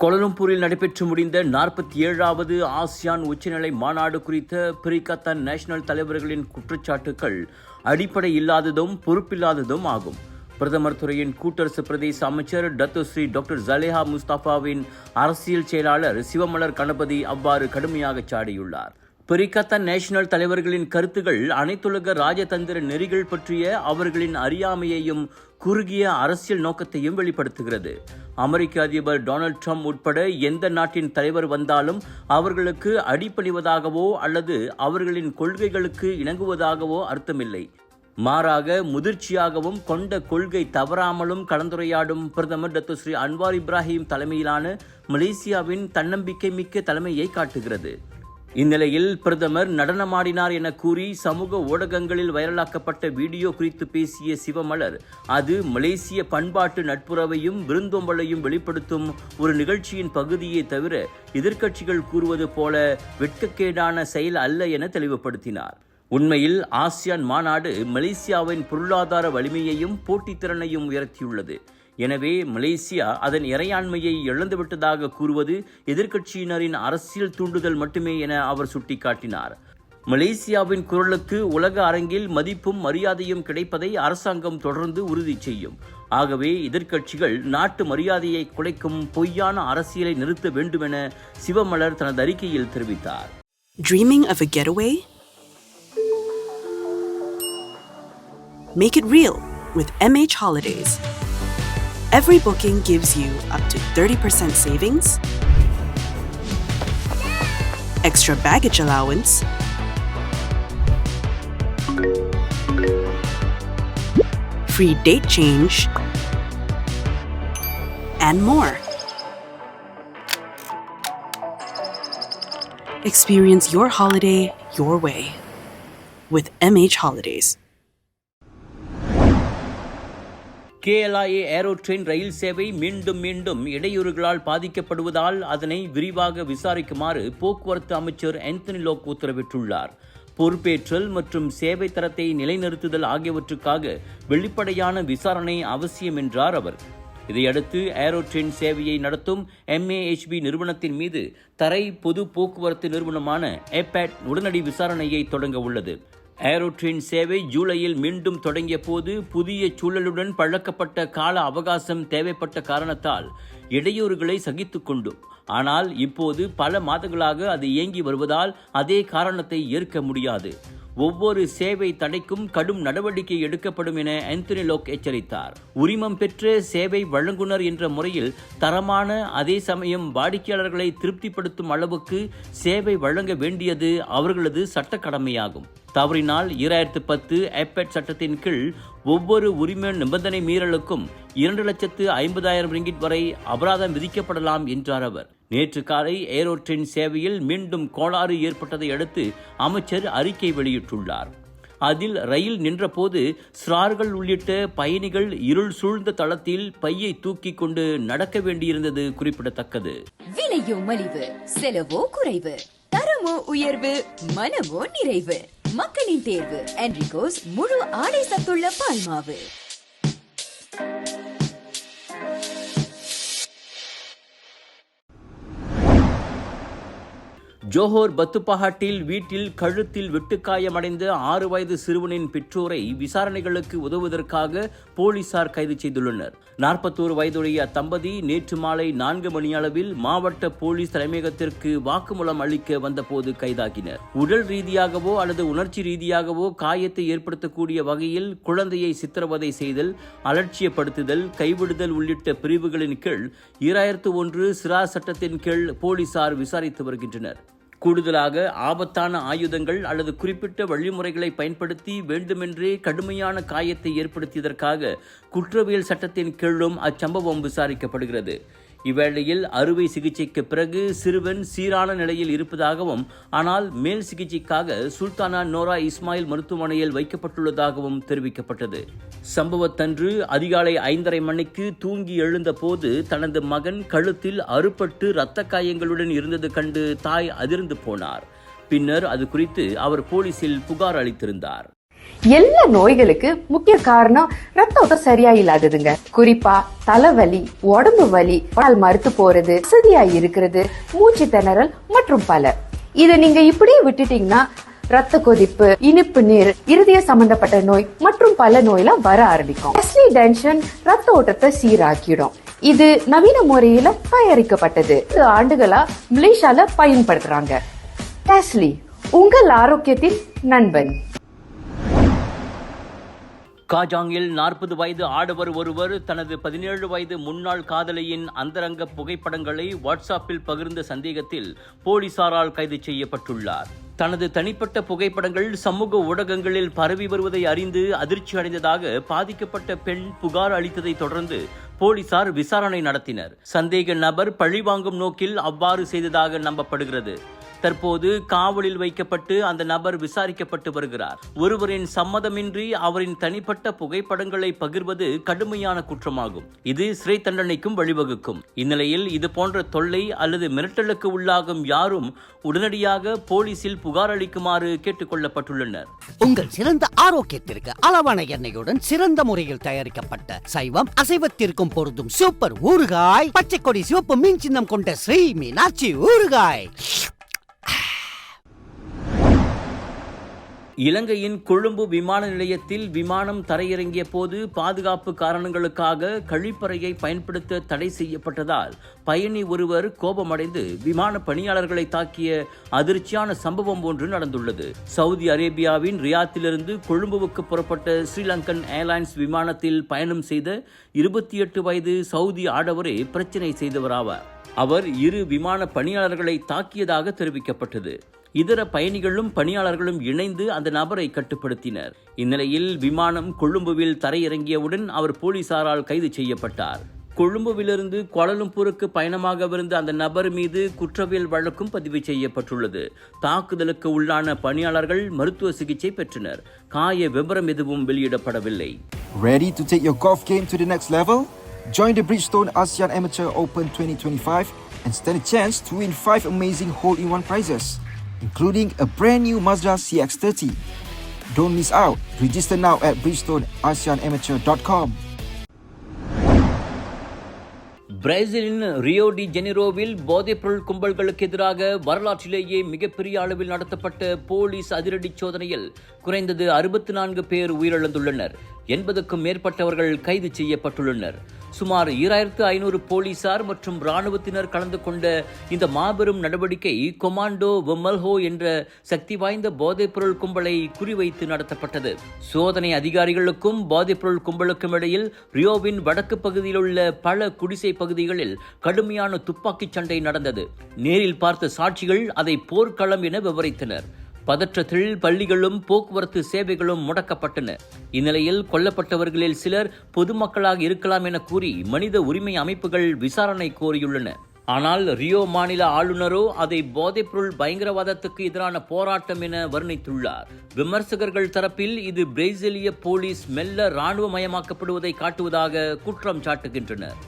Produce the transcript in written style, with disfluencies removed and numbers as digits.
கோலாலம்பூரில் நடைபெற்று முடிந்த 47வது ஆசியான் உச்சநிலை மாநாடு குறித்த பிரிகத்தான் நேஷனல் தலைவர்களின் குற்றச்சாட்டுக்கள் அடிப்படை இல்லாததும் பொறுப்பில்லாததும் ஆகும். பிரதமர் துறையின் கூட்டரசு பிரதேச அமைச்சர் டத்தோஸ்ரீ டாக்டர் ஜலேஹா முஸ்தபாவின் அரசியல் செயலாளர் சிவமலர் கணபதி அவ்வாறு கடுமையாக சாடியுள்ளார். பிரிகத்தான் நேஷனல் தலைவர்களின் கருத்துகள் அனைத்துலக ராஜதந்திர நெறிகள் பற்றிய அவர்களின் அறியாமையையும் குறுகிய அரசியல் நோக்கத்தையும் வெளிப்படுத்துகிறது. அமெரிக்க அதிபர் டொனால்ட் ட்ரம்ப் உட்பட எந்த நாட்டின் தலைவர் வந்தாலும் அவர்களுக்கு அடிபணிவதாகவோ அல்லது அவர்களின் கொள்கைகளுக்கு இணங்குவதாகவோ அர்த்தமில்லை. மாறாக முதிர்ச்சியாகவும் கொண்ட கொள்கை தவறாமலும் கலந்துரையாடும் பிரதமர் டத்தோஸ்ரீ அன்வார் இப்ராஹிம் தலைமையிலான மலேசியாவின் தன்னம்பிக்கை மிக்க தலைமையை காட்டுகிறது. இந்நிலையில் பிரதமர் நடனமாடினார் என கூறி சமூக ஊடகங்களில் வைரலாக்கப்பட்ட வீடியோ குறித்து பேசிய சிவமலர், அது மலேசிய பண்பாட்டு நட்புறவையும் விருந்தோம்பலையும் வெளிப்படுத்தும் ஒரு நிகழ்ச்சியின் பகுதியே தவிர எதிர்க்கட்சிகள் கூறுவது போல வெட்கக்கேடான செயல் அல்ல என தெளிவுபடுத்தினார். உண்மையில் ஆசியான் மாநாடு மலேசியாவின் பொருளாதார வலிமையையும் போட்டித்திறனையும் உயர்த்தியுள்ளது. எனவே மலேசியா அதன் இறையாண்மையை இழந்துவிட்டதாக கூறுவது எதிர்க்கட்சியினரின் அரசியல் தூண்டுதல் மட்டுமே என அவர் சுட்டிக்காட்டினார். மலேசியாவின் குரலுக்கு உலக அரங்கில் மதிப்பும் மரியாதையும் கிடைப்பதை அரசாங்கம் தொடர்ந்து உறுதி செய்யும். ஆகவே எதிர்க்கட்சிகள் நாட்டு மரியாதையை குலைக்கும் பொய்யான அரசியலை நிறுத்த வேண்டும் என சிவமலர் தனது அறிக்கையில் தெரிவித்தார். Dreaming of a getaway? Make it real with MH Holidays. Every booking gives you up to 30% savings, extra baggage allowance, free date change, and more. Experience your holiday your way with MH Holidays. KLIA aero train ரயில் சேவை மீண்டும் இடையூறுகளால் பாதிக்கப்படுவதால் அதனை விரிவாக விசாரிக்குமாறு போக்குவரத்து அமைச்சர் Anthony Lok உத்தரவிட்டுள்ளார். பொறுப்பேற்றல் மற்றும் சேவை தரத்தை நிலைநிறுத்துதல் ஆகியவற்றுக்காக வெளிப்படையான விசாரணை அவசியம் என்றார் அவர். இதையடுத்து ஏரோ ட்ரெயின் சேவையை நடத்தும் MAHB நிறுவனத்தின் மீது தரை பொது போக்குவரத்து நிறுவனமான ஏபேட் உடனடி விசாரணையை தொடங்க உள்ளது. ஏரோ ட்ரெயின் சேவை ஜூலையில் மீண்டும் தொடங்கிய போது புதிய சூழலுடன் பழக்கப்பட்ட கால அவகாசம் தேவைப்பட்ட காரணத்தால் இடையூறுகளை சகித்து கொண்டும், ஆனால் இப்போது பல மாதங்களாக அது இயங்கி வருவதால் அதே காரணத்தை ஏற்க முடியாது. ஒவ்வொரு சேவை தடைக்கும் கடும் நடவடிக்கை எடுக்கப்படும் என ஆந்தனி லோக் எச்சரித்தார். உரிமம் பெற்ற சேவை வழங்குனர் என்ற முறையில் தரமான அதே சமயம் வாடிக்கையாளர்களை திருப்திப்படுத்தும் அளவுக்கு சேவை வழங்க வேண்டியது அவர்களது சட்ட கடமையாகும். தவறினால் 2010 ஏபேட் சட்டத்தின் கீழ் ஒவ்வொரு உரிமை நிபந்தனை மீறலுக்கும் 2,50,000 ரிங்கிட் வரை அபராதம் விதிக்கப்படலாம் என்றார் அவர். நேற்று காலை ஏரோ ட்ரெயின் சேவையில் மீண்டும் கோளாறு ஏற்பட்டதை அடுத்து அமைச்சர் அறிக்கை வெளியிட்டுள்ளார். அதில் ரயில் நின்றபோது சிறார்கள் உள்ளிட்ட பயணிகள் இருள் சூழ்ந்த தளத்தில் பையை தூக்கி கொண்டு நடக்க வேண்டியிருந்தது குறிப்பிடத்தக்கது. விலையோ மலிவு, செலவோ குறைவு, தரமோ உயர்வு, மனமோ நிறைவு. மக்களின் தேர்வு என்ரிகோஸ் முழு ஆடை சத்துள்ள பால்மாவு. ஜோஹர் பத்துப்பஹாட்டில் வீட்டில் கழுத்தில் வெட்டுக்காயமடைந்த 6 வயது சிறுவனின் பெற்றோரை விசாரணைகளுக்கு உதவுவதற்காக போலீசார் கைது செய்துள்ளனர். 41 வயதுடைய அத்தம்பதி நேற்று மாலை 4 மணியளவில் மாவட்ட போலீஸ் தலைமையகத்திற்கு வாக்குமூலம் அளிக்க வந்தபோது கைதாகினர். உடல் ரீதியாகவோ அல்லது உணர்ச்சி ரீதியாகவோ காயத்தை ஏற்படுத்தக்கூடிய வகையில் குழந்தையை சித்திரவதை செய்தல், அலட்சியப்படுத்துதல், கைவிடுதல் உள்ளிட்ட பிரிவுகளின் கீழ் 2001 சிரா சட்டத்தின் கீழ் போலீசார் விசாரித்து வருகின்றனர். கூடுதலாக ஆபத்தான ஆயுதங்கள் அல்லது குறிப்பிட்ட வழிமுறைகளை பயன்படுத்தி வேண்டுமென்றே கடுமையான காயத்தை ஏற்படுத்தியதற்காக குற்றவியல் சட்டத்தின் கீழும் அச்சம்பவம் விசாரிக்கப்படுகிறது. இவ்வேளையில் அறுவை சிகிச்சைக்கு பிறகு சிறுவன் சீரான நிலையில் இருப்பதாகவும், ஆனால் மேல் சிகிச்சைக்காக சுல்தானா நோரா இஸ்மாயில் மருத்துவமனையில் வைக்கப்பட்டுள்ளதாகவும் தெரிவிக்கப்பட்டது. சம்பவத்தன்று அதிகாலை 5:30 மணிக்கு தூங்கி எழுந்த போது தனது மகன் கழுத்தில் அறுபட்டு இரத்த காயங்களுடன் இருந்தது கண்டு தாய் அதிர்ந்து போனார். பின்னர் அது குறித்து அவர் போலீசில் புகார் அளித்திருந்தார். எல்லா நோய்களுக்கு முக்கிய காரணம் ரத்த ஓட்டம் சரியா இல்லாததுங்க. குறிப்பா தலைவலி, உடம்பு வலி, கால் மறுத்து போறது, வசதியா இருக்கிறது, மூச்சு திணறல் மற்றும் பல. இத நீங்க இப்படியே விட்டுட்டீங்கன்னா ரத்த கொதிப்பு, இனிப்பு நீர், இருதய சம்பந்தப்பட்ட நோய் மற்றும் பல நோயெல்லாம் வர ஆரம்பிக்கும். டெஸ்லி டென்ஷன் ரத்த ஓட்டத்தை சீராக்கிடும். இது நவீன முறையில தயாரிக்கப்பட்டது. 10 ஆண்டுகளா மலேசியால பயன்படுத்துறாங்க. டெஸ்லி உங்கள் ஆரோக்கியத்தின் நண்பன். காஜாங்கில் 40 வயது ஆடவர் ஒருவர் தனது 17 வயது முன்னாள் காதலியின் அந்தரங்க புகைப்படங்களை வாட்ஸ்அப்பில் பகிர்ந்த சந்தேகத்தில் போலீசாரால் கைது செய்யப்பட்டுள்ளார். தனது தனிப்பட்ட புகைப்படங்கள் சமூக ஊடகங்களில் பரவி வருவதை அறிந்து அதிர்ச்சி அடைந்ததாக பாதிக்கப்பட்ட பெண் புகார் அளித்ததை தொடர்ந்து போலீசார் விசாரணை நடத்தினர். சந்தேக நபர் பழிவாங்கும் நோக்கில் அவ்வாறு செய்ததாக நம்பப்படுகிறது. தற்போது காவலில் வைக்கப்பட்டு அந்த நபர் விசாரிக்கப்பட்டு வருகிறார். ஒருவரின் சம்மதமின்றி அவரின் தனிப்பட்ட புகைப்படங்களை பகிர்வது கடுமையான குற்றமாகும். இது சிறை தண்டனைக்கும் வழிவகுக்கும். இந்நிலையில் இது போன்ற தொல்லை அல்லது மிரட்டலுக்கு உள்ளாகும் யாரும் உடனடியாக போலீசில் புகார் அளிக்குமாறு கேட்டுக் கொள்ளப்பட்டுள்ளனர். உங்கள் சிறந்த ஆரோக்கியத்திற்கு அளவான எண்ணெயுடன் சிறந்த முறையில் தயாரிக்கப்பட்ட சைவம் அசைவத்திற்கும் பொருந்தும் சூப்பர் ஊறுகாய், பச்சை கொடி சிவப்பு மீன் சின்னம் கொண்ட ஸ்ரீ மீனாட்சி ஊறுகாய். இலங்கையின் கொழும்பு விமான நிலையத்தில் விமானம் தரையிறங்கிய போது பாதுகாப்பு காரணங்களுக்காக கழிப்பறையை பயன்படுத்த தடை செய்யப்பட்டதால் பயணி ஒருவர் கோபமடைந்து விமான பணியாளர்களை தாக்கிய அதிர்ச்சியான சம்பவம் ஒன்று நடந்துள்ளது. சவுதி அரேபியாவின் ரியாத்திலிருந்து கொழும்புவுக்கு புறப்பட்ட ஸ்ரீலங்கன் ஏர்லைன்ஸ் விமானத்தில் பயணம் செய்த 28 வயது சவுதி ஆடவரே பிரச்சினை செய்தவராவார். அவர் 2 விமான பணியாளர்களை தாக்கியதாக தெரிவிக்கப்பட்டது. இதர பயணிகளும் பணியாளர்களும் இணைந்து அந்த நபரை கட்டுப்படுத்தினர். இந்நிலையில் விமானம் கொழும்புவில் தரையிறங்கியவுடன் அவர் போலீசாரால் கைது செய்யப்பட்டார். கொழும்புவிலிருந்து கோலாலம்பூருக்கு பயணமாகவிருந்த அந்த நபர் மீது குற்றவியல் வழக்கும் பதிவு செய்யப்பட்டுள்ளது. தாக்குதலுக்கு உள்ளான பணியாளர்கள் மருத்துவ சிகிச்சை பெற்றனர். காய விவரம் எதுவும் வெளியிடப்படவில்லை. Ready to take your golf game to the next level? Join the Bridgestone ASEAN Amateur Open 2025 and stand a chance to win 5 amazing hole-in-one prizes, including a brand new Mazda CX-30. Don't miss out. Register now at bridgestoneasianamateur.com. பிரேசிலின் Rio de ஜெனிரோவில் போதைப்பொருள் கும்பல்களுக்கு எதிராக வரலாற்றிலேயே மிகப்பெரிய அளவில் நடத்தப்பட்ட police அதிரடி சோதனையில் குறைந்தது 64 பேர் உயிரிழந்துள்ளனர். 80க்கும் மேற்பட்டவர்கள் கைது செய்யப்பட்டுள்ளனர். சுமார் 2500 போலீசார் மற்றும் இராணுவத்தினர் கலந்து கொண்ட இந்த மாபெரும் நடவடிக்கை கொமாண்டோ வெமல்ஹோ என்ற சக்தி வாய்ந்த போதைப்பொருள் கும்பலை குறிவைத்து நடத்தப்பட்டது. சோதனை அதிகாரிகளுக்கும் போதைப்பொருள் கும்பலுக்கும் இடையில் ரியோவின் வடக்கு பகுதியில் உள்ள பல குடிசை பகுதிகளில் கடுமையான துப்பாக்கிச் சண்டை நடந்தது. நேரில் பார்த்த சாட்சிகள் அதை போர்க்களம் என விவரித்தனர். பதற்றத்தில் பள்ளிகளும் போக்குவரத்து சேவைகளும் முடக்கப்பட்டன. இந்நிலையில் கொல்லப்பட்டவர்களில் சிலர் பொதுமக்களாக இருக்கலாம் என கூறி மனித உரிமை அமைப்புகள் விசாரணை கோரியுள்ளன. ஆனால் ரியோ மாநில ஆளுநரோ அதை போதைப்பொருள் பயங்கரவாதத்துக்கு எதிரான போராட்டம் என வர்ணித்துள்ளார். விமர்சகர்கள் தரப்பில் இது பிரேசிலிய போலீஸ் மெல்ல இராணுவமயமாக்கப்படுவதை காட்டுவதாக குற்றம் சாட்டுகின்றனர்.